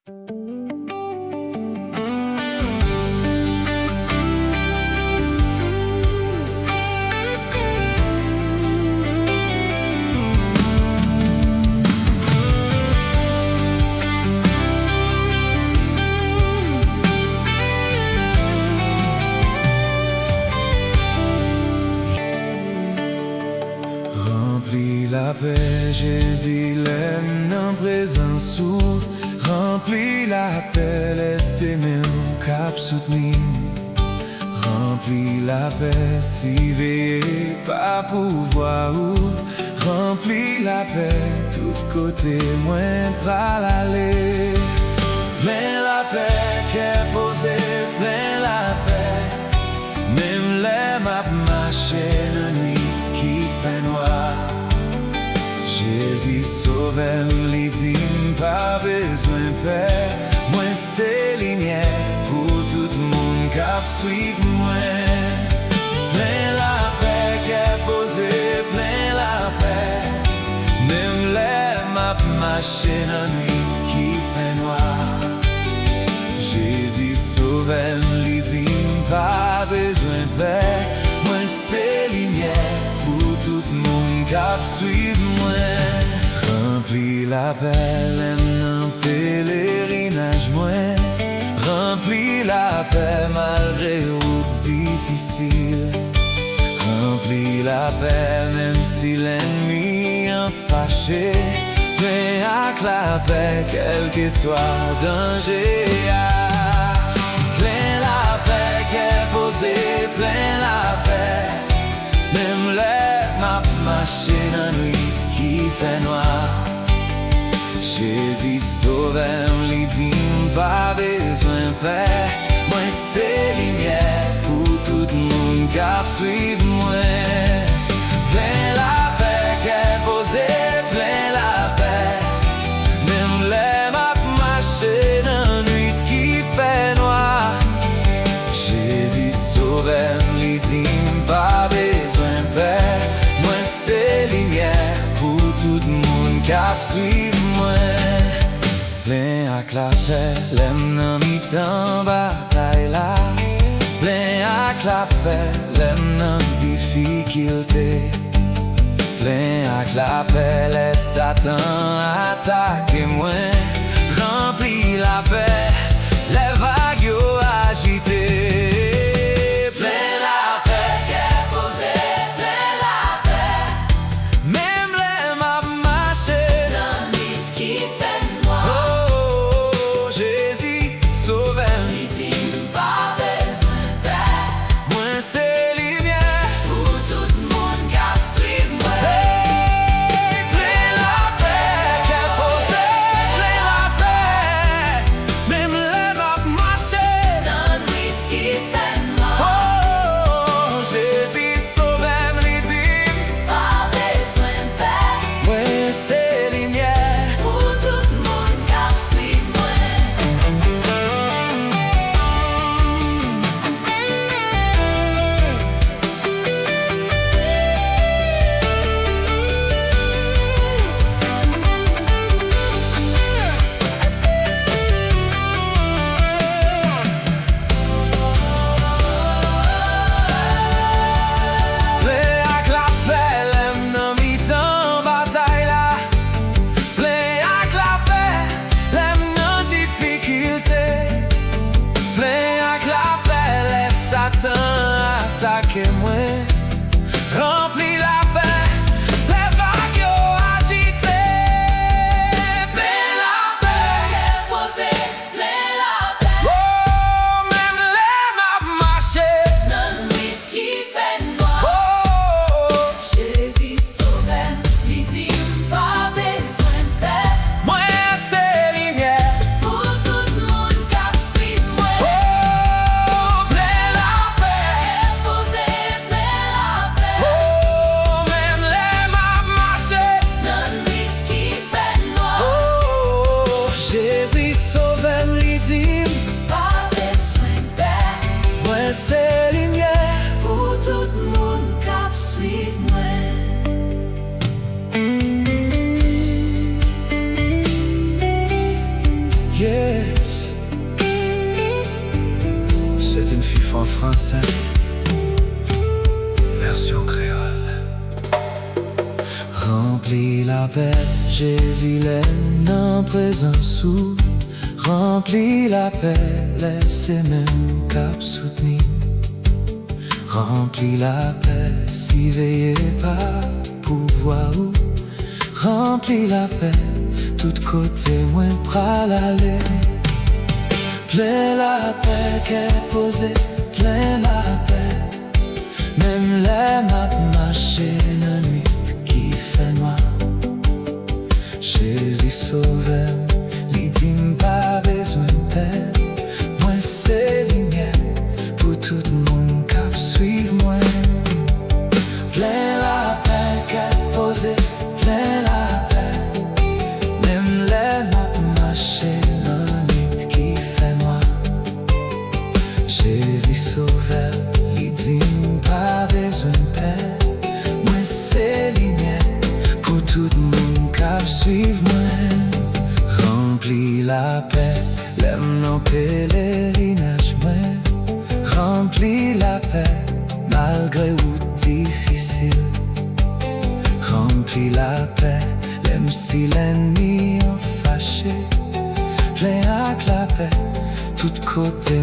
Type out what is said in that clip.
Remplis la paix, Jésus l'aime dans présence ou remplis la paix, laissez même cap soutenir. Remplis la paix, si veillez pas pouvoir ou remplis la paix, tout côté moins pas l'aller. Plein la paix qu'est posée, plein la paix, même les maps marcher la nuit qui fait noir. Jésus sauve, les dit pas besoin de paix. Moi c'est lumière pour tout le monde qui suit moi. Plein la paix qu'est posée, plein la paix, même les maps marcher la nuit qui fait noir. Jésus sauve, les dit pas besoin de paix. Moi c'est lumière pour tout le monde qui suit moi. Remplis la paix, l'aime pèlerinage moi. Remplis la paix malgré ou difficile. Remplis la paix même si l'ennemi est fâché. Plein avec la paix quel que soit danger. Plein la paix qu'est posée, plein la paix, même les maps marcher dans nuit qui fait noir. Jésus sauve, les dit pas besoin de paix. Moi c'est lumière pour tout le monde qui suit moi. Plein la paix qu'est posée, plein la paix, même les maps marcher dans nuit qui fait noir. Jésus sauve, les dit pas besoin de paix. Moi c'est lumière pour tout le monde qui suit moi. Plein avec la paix, l'aime dans mi-temps bataille là. Plein avec la paix, l'aime dans difficulté. Plein avec la paix, laisse Satan attaquer moi. Remplis la paix, les vagues agitées. Attaquez moi. Remplis la paix, les vagues agitées. Plein la paix qu'est posée, plein la paix. Oh, même les maps marcher dans nuit qui fait noir. Oh, Jésus sauve, il dit pas besoin de paix. Moi c'est lumière pour tout le monde qui suit moi. Oh, plein la paix posée, plein la paix. Oh, même les maps marcher dans nuit qui fait noir. Oh, Jésus sauve, il dit pas besoin de paix. Moi c'est lumière pour tout le monde qui suit moi. Yeah. en français, version créole. Remplis la paix, Jésus l'est en présence sous. Remplis la paix, laissez même cap soutenir. Remplis la paix, si veillez pas pouvoir ou. Remplis la paix, tout côté moins pral aller. Plein la paix qu'est posée, plein la paix. Même les maps marcher la nuit qui fait noir. Jésus sauveur, lui dit pas besoin de paix. Moi c'est lumière pour tout le monde qui suive moi. Plein la paix qu'est posée, plein la paix. Même les maps marcher la nuit qui fait noir. Jésus sauveur, lui dit pas besoin de paix. Moi c'est lumière pour tout le monde qui suive moi. Remplis la paix, l'aime non pèlerinage moi. Remplis la paix, malgré ou difficile. Remplis la paix, l'aime si l'ennemi en fâché. Plein avec la paix, tout côté